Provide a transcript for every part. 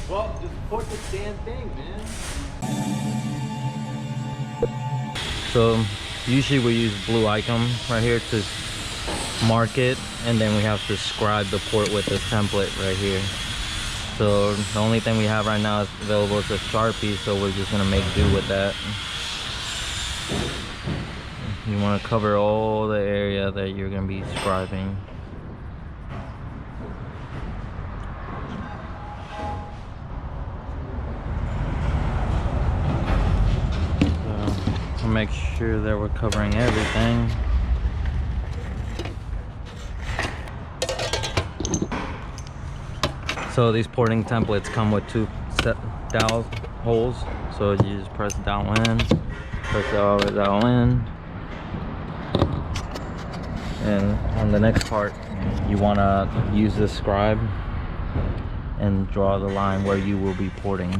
Well, just port the damn thing, man. So usually we use blue icon right here to mark it, and then we have to scribe the port with this template right here. So the only thing we have right now is available is a Sharpie, so we're just gonna make do with that. You want to cover all the area that you're gonna be scribing. So make sure that we're covering everything. So these porting templates come with two set dowel holes. So you just press dowel in, press dowel in. And on the next part, you want to use this scribe and draw the line where you will be porting.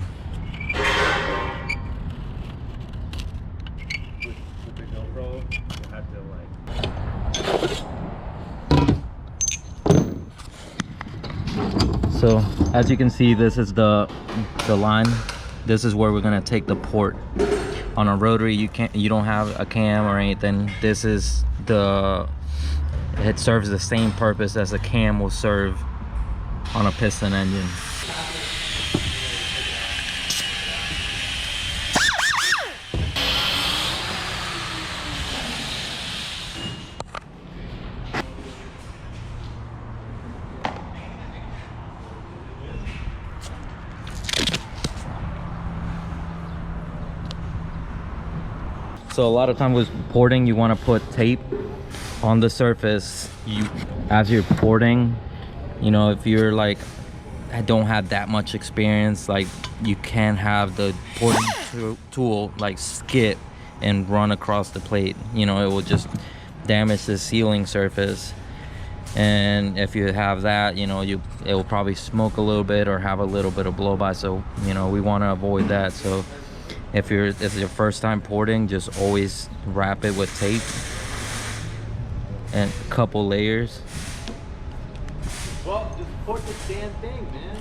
With the GoPro, you have to like. So as you can see, this is the line. This is where we're gonna take the port. On a rotary, you don't have a cam or anything. This is it serves the same purpose as a cam will serve on a piston engine. So a lot of times with porting, you want to put tape on the surface. As you're porting, you know, if you're like, I don't have that much experience, like you can have the porting tool like skip and run across the plate. You know, it will just damage the sealing surface. And if you have that, you know, it will probably smoke a little bit or have a little bit of blow by. So, you know, we want to avoid that. So if it's your first time porting, just always wrap it with tape and a couple layers. Well, just port the damn thing, man.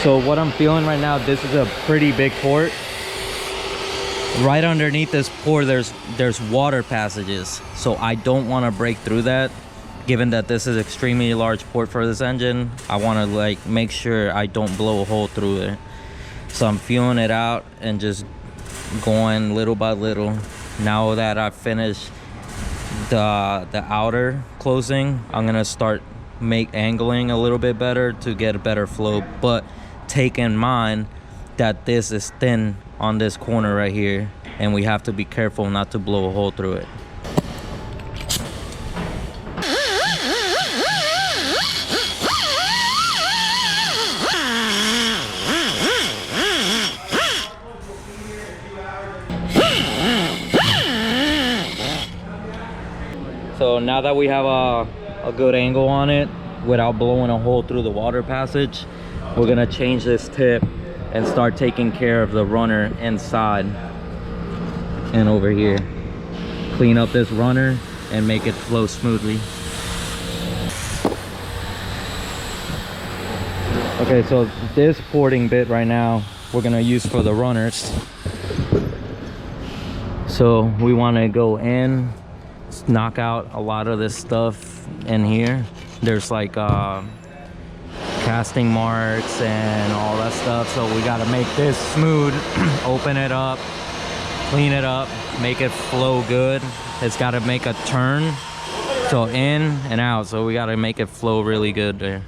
So what I'm feeling right now, this is a pretty big port. Right underneath this port, there's water passages. So I don't want to break through that. Given that this is extremely large port for this engine, I want to like make sure I don't blow a hole through it. So I'm feeling it out and just going little by little. Now that I've finished the outer closing, I'm gonna start angling a little bit better to get a better flow, but take in mind that this is thin on this corner right here, and we have to be careful not to blow a hole through it. So now that we have a good angle on it without blowing a hole through the water passage, we're gonna change this tip and start taking care of the runner inside and over here. Clean up this runner and make it flow smoothly. Okay, so this porting bit right now we're gonna use for the runners. So we want to go in, knock out a lot of this stuff in here. There's like casting marks and all that stuff, so we got to make this smooth. Open it up, clean it up, make it flow good. It's got to make a turn, so in and out, so we got to make it flow really good there.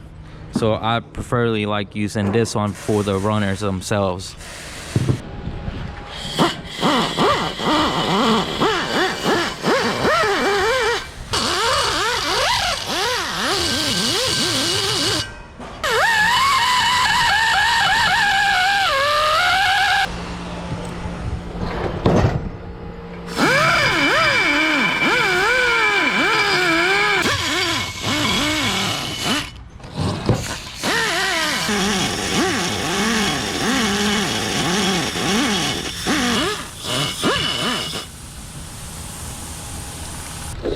So I preferably like using this one for the runners themselves.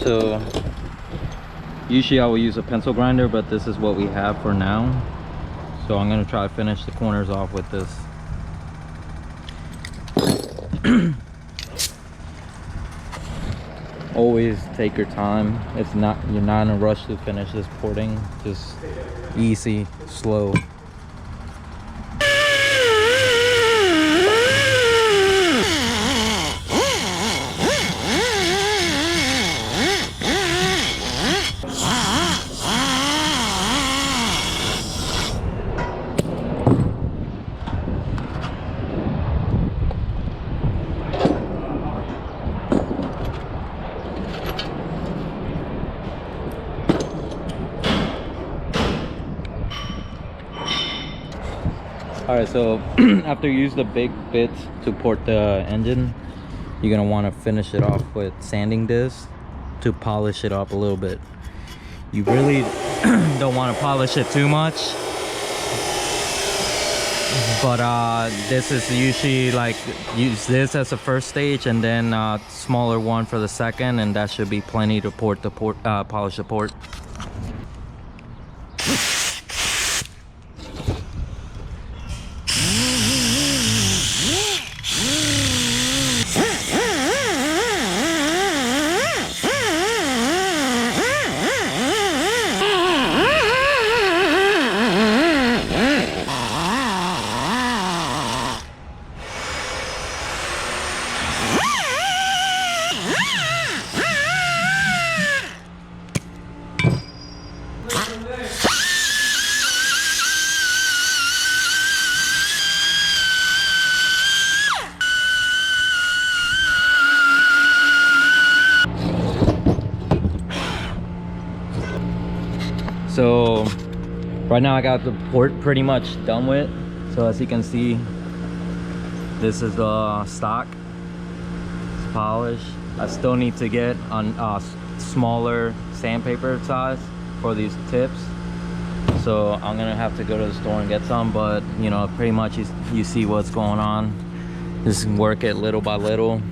So usually I will use a pencil grinder, but this is what we have for now. So I'm gonna try to finish the corners off with this. Always take your time. You're not in a rush to finish this porting. Just easy, slow. Alright, so after you use the big bit to port the engine, you're going to want to finish it off with sanding disc to polish it up a little bit. You really don't want to polish it too much, but this is usually like, use this as a first stage and then smaller one for the second, and that should be plenty to polish the port. So right now I got the port pretty much done with. So as you can see, this is the stock. It's polished. I still need to get on smaller sandpaper size for these tips. So I'm gonna have to go to the store and get some, but you know, pretty much you see what's going on. Just work it little by little.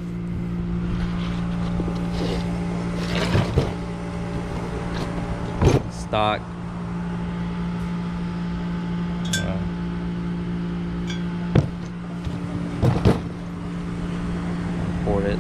Stock. Port it.